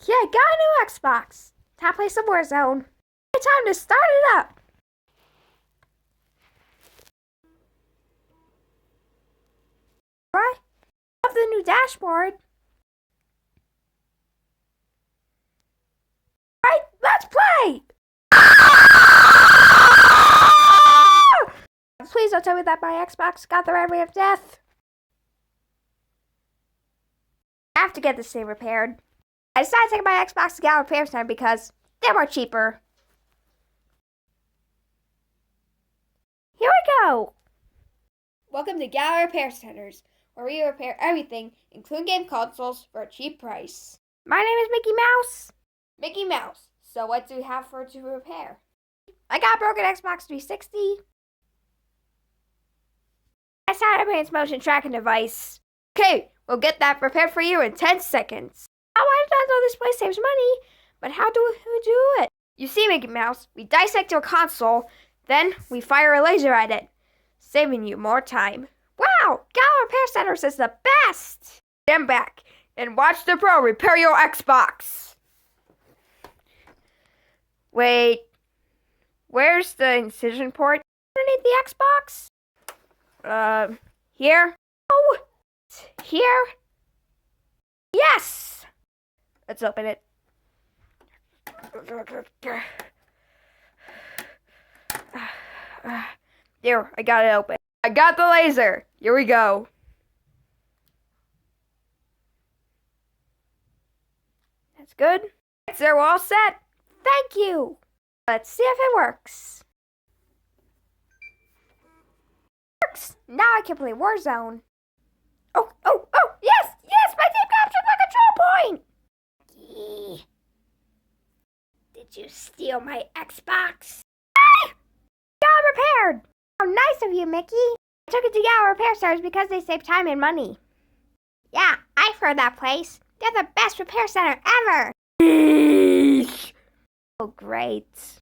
Yeah, I got a new Xbox. Time to play some Warzone. It's time to start it up. Right? Love the new dashboard. Right, let's play. Please don't tell me that my Xbox got the red ring of death. I have to get this thing repaired. I decided to take my Xbox to Gallup Repair Center because they're more cheaper. Here we go. Welcome to Gallup Repair Centers, where we repair everything, including game consoles, for a cheap price. My name is Mickey Mouse. Mickey Mouse. So what do you have for to repair? I got a broken Xbox 360. I started up its motion tracking device. Okay, we'll get that repaired for you in 10 seconds. I did not know this place saves money, but how do we do it? You see, Mickey Mouse, we dissect your console, then we fire a laser at it, saving you more time. Wow, Gallup Repair Centers is the best! Stand back and watch the pro repair your Xbox. Wait, where's the incision port underneath the Xbox? Here? Oh, here? Yes! Let's open it. There, I got it open. I got the laser. Here we go. That's good. So we're all set. Thank you. Let's see if it works. Works. Now I can play Warzone. Oh, yes, my team captured my control point. Did you steal my Xbox? Got repaired. How nice of you, Mickey. I took it to Gallup Repair Centers because they save time and money. Yeah, I've heard that place. They're the best repair center ever. Oh, great.